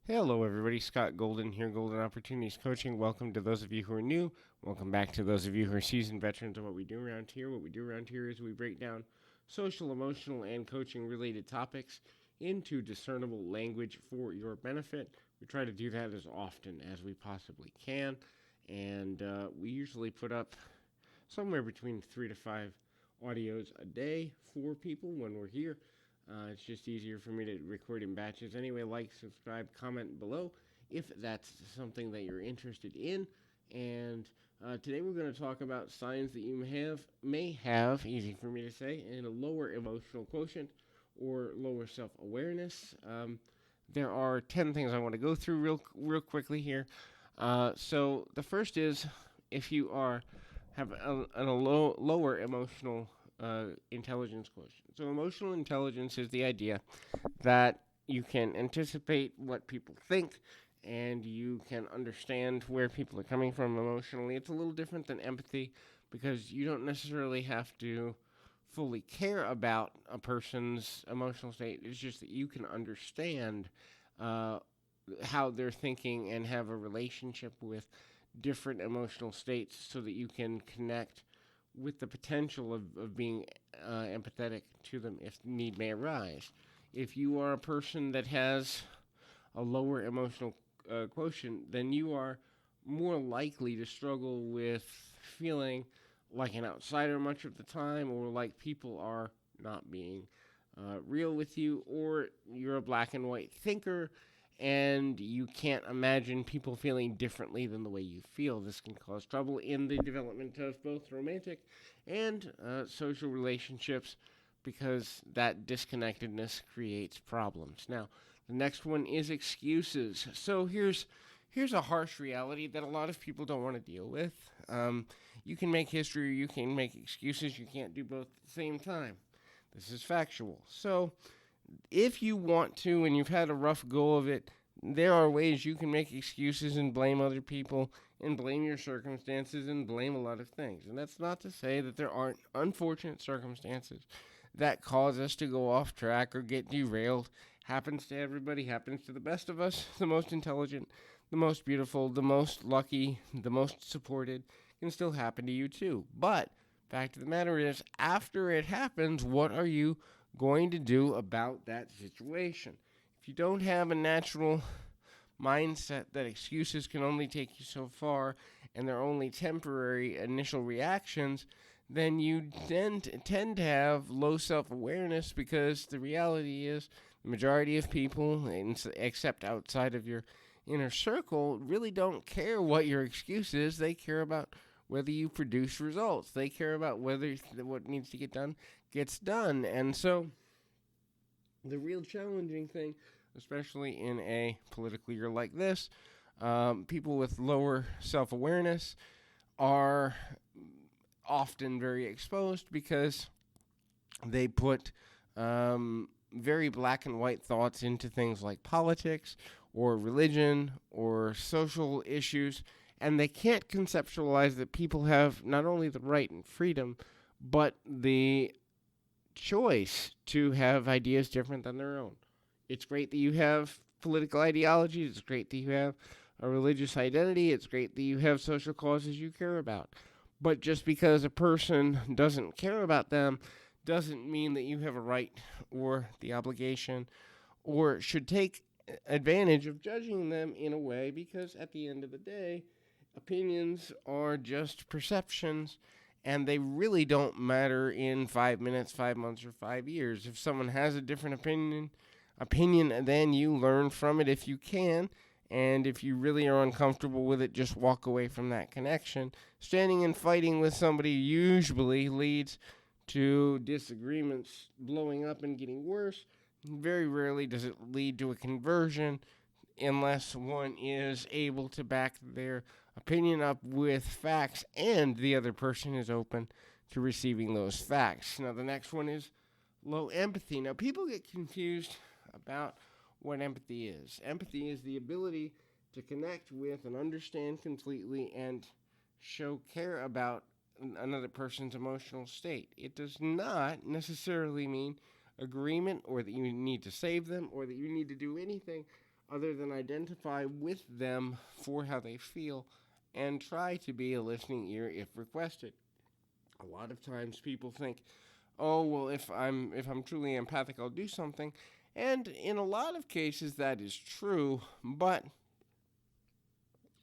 Hello, everybody. Scott Golden here, Golden Opportunities Coaching. Welcome to those of you who are new. Welcome back to those of you who are seasoned veterans of what we do around here. What we do around here is we break down social, emotional, and coaching related topics into discernible language for your benefit. We try to do that as often as we possibly can, and we usually put up somewhere between 3 to 5 audios a day for people when we're here. It's just easier for me to record in batches. Anyway, like, subscribe, comment below if that's something that you're interested in. And today we're going to talk about signs that you may have, easy for me to say, in a lower emotional quotient or lower self-awareness. There are 10 things I want to go through real quickly here. So the first is if you have a lower emotional intelligence quotient. So emotional intelligence is the idea that you can anticipate what people think and you can understand where people are coming from emotionally. It's a little different than empathy because you don't necessarily have to fully care about a person's emotional state. It's just that you can understand how they're thinking and have a relationship with different emotional states so that you can connect with the potential of being empathetic to them if need may arise. If you are a person that has a lower emotional quotient, then you are more likely to struggle with feeling like an outsider much of the time, or like people are not being real with you, or you're a black and white thinker and you can't imagine people feeling differently than the way you feel. This can cause trouble in the development of both romantic and social relationships because that disconnectedness creates problems. Now, the next one is excuses. So here's a harsh reality that a lot of people don't want to deal with. You can make history or you can make excuses. You can't do both at the same time. This is factual. So if you want to and you've had a rough go of it, there are ways you can make excuses and blame other people and blame your circumstances and blame a lot of things. And that's not to say that there aren't unfortunate circumstances that cause us to go off track or get derailed. Happens to everybody, happens to the best of us, the most intelligent, the most beautiful, the most lucky, the most supported, can still happen to you too. But fact of the matter is, after it happens, what are you going to do about that situation? If you don't have a natural mindset that excuses can only take you so far and they're only temporary initial reactions, then you tend to have low self-awareness because the reality is the majority of people, except outside of your inner circle, really don't care what your excuse is. They care about whether you produce results. They care about whether what needs to get done gets done. And so the real challenging thing, especially in a political year like this, people with lower self-awareness are often very exposed because they put very black and white thoughts into things like politics or religion or social issues, and they can't conceptualize that people have not only the right and freedom, but the choice to have ideas different than their own. It's great that you have political ideologies. It's great that you have a religious identity. It's great that you have social causes you care about. But just because a person doesn't care about them doesn't mean that you have a right or the obligation or should take advantage of judging them in a way, because at the end of the day, opinions are just perceptions, and they really don't matter in 5 minutes, 5 months, or 5 years. If someone has a different opinion, then you learn from it if you can, and if you really are uncomfortable with it, just walk away from that connection. Standing and fighting with somebody usually leads to disagreements blowing up and getting worse. Very rarely does it lead to a conversion unless one is able to back their opinion up with facts and the other person is open to receiving those facts. Now, the next one is low empathy. Now, people get confused about what empathy is. Empathy is the ability to connect with and understand completely and show care about another person's emotional state. It does not necessarily mean agreement or that you need to save them or that you need to do anything other than identify with them for how they feel and try to be a listening ear if requested. A lot of times people think, "Oh, well, if I'm truly empathic, I'll do something." And in a lot of cases that is true, but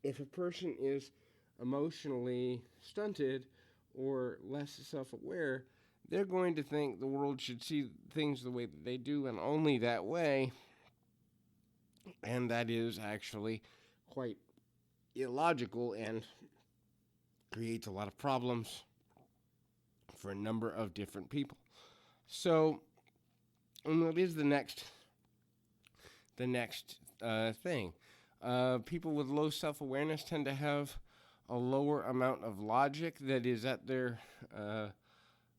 if a person is emotionally stunted or less self-aware, they're going to think the world should see things the way that they do and only that way, and that is actually quite illogical and creates a lot of problems for a number of different people. So, what is the next thing? People with low self-awareness tend to have a lower amount of logic that is at their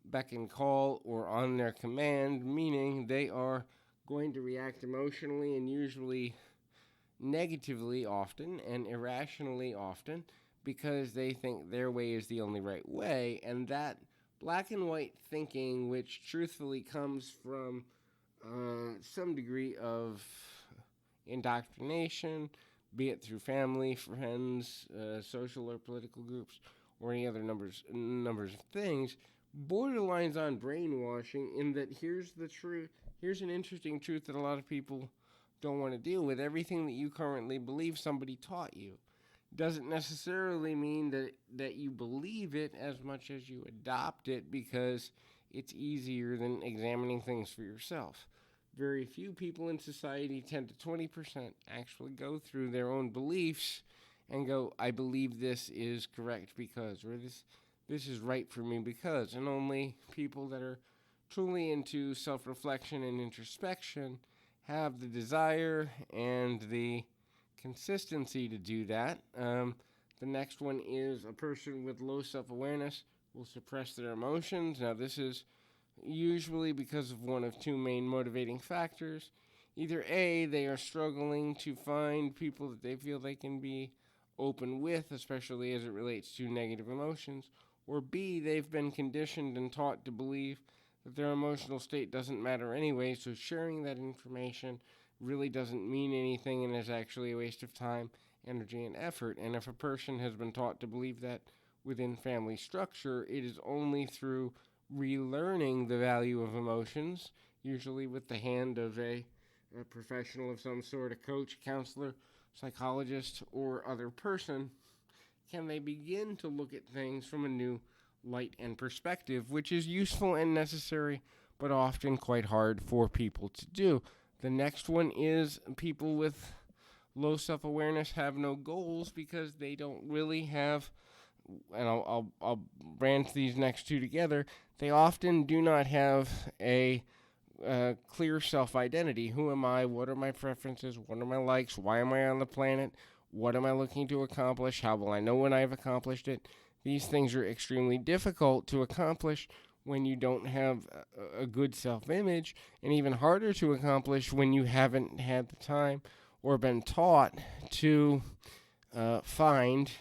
beck and call or on their command, meaning they are going to react emotionally and usually negatively often and irrationally often because they think their way is the only right way, and that black and white thinking, which truthfully comes from some degree of indoctrination, be it through family, friends, social or political groups, or any other numbers of things, borderlines on brainwashing. In that, here's the truth. Here's an interesting truth that a lot of people don't want to deal with. Everything that you currently believe, somebody taught you. Doesn't necessarily mean that you believe it as much as you adopt it, because it's easier than examining things for yourself. Very few people in society, 10 to 20%, actually go through their own beliefs and go, "I believe this is correct because," or this is right for me because. And only people that are truly into self-reflection and introspection have the desire and the consistency to do that. The next one is a person with low self-awareness will suppress their emotions. Now, this is usually because of one of two main motivating factors. Either A, they are struggling to find people that they feel they can be open with, especially as it relates to negative emotions, or B, they've been conditioned and taught to believe that their emotional state doesn't matter anyway, so sharing that information really doesn't mean anything and is actually a waste of time, energy, and effort. And if a person has been taught to believe that within family structure, it is only through relearning the value of emotions, usually with the hand of a professional of some sort, a coach, counselor, psychologist, or other person, can they begin to look at things from a new light and perspective, which is useful and necessary, but often quite hard for people to do. The next one is people with low self-awareness have no goals because they don't really have, and I'll branch these next two together. They often do not have a clear self-identity. Who am I? What are my preferences? What are my likes? Why am I on the planet? What am I looking to accomplish? How will I know when I've accomplished it? These things are extremely difficult to accomplish when you don't have a good self-image, and even harder to accomplish when you haven't had the time or been taught to find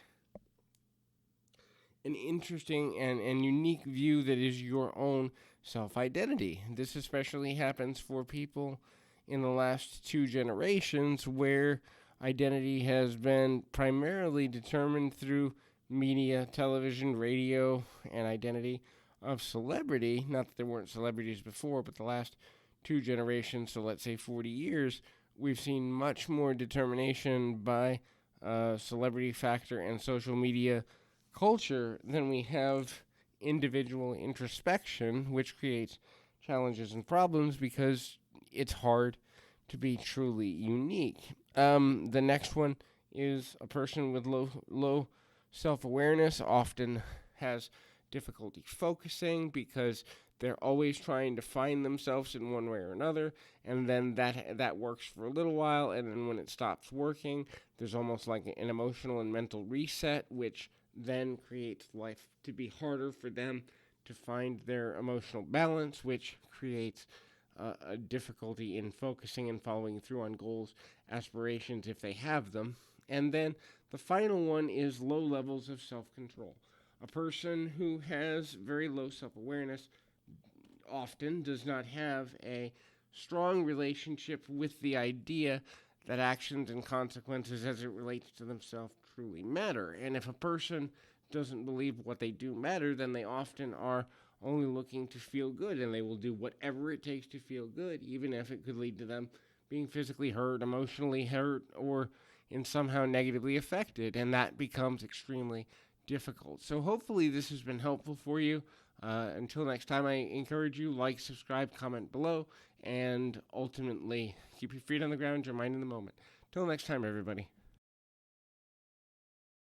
an interesting and unique view that is your own self-identity. This especially happens for people in the last two generations, where identity has been primarily determined through media, television, radio, and identity of celebrity. Not that there weren't celebrities before, but the last two generations, so let's say 40 years, we've seen much more determination by celebrity factor and social media culture than we have individual introspection, which creates challenges and problems because it's hard to be truly unique. The next one is a person with low self-awareness often has difficulty focusing because they're always trying to find themselves in one way or another, and then that works for a little while, and then when it stops working, there's almost like an emotional and mental reset, which then creates life to be harder for them to find their emotional balance, which creates a difficulty in focusing and following through on goals, aspirations, if they have them. And then the final one is low levels of self-control. A person who has very low self-awareness often does not have a strong relationship with the idea that actions and consequences as it relates to themselves truly matter. And if a person doesn't believe what they do matter, then they often are only looking to feel good, and they will do whatever it takes to feel good, even if it could lead to them being physically hurt, emotionally hurt, or in somehow negatively affected, and that becomes extremely difficult. So hopefully this has been helpful for you. Until next time, I encourage you, like, subscribe, comment below, and ultimately keep your feet on the ground, your mind in the moment. Till next time, everybody.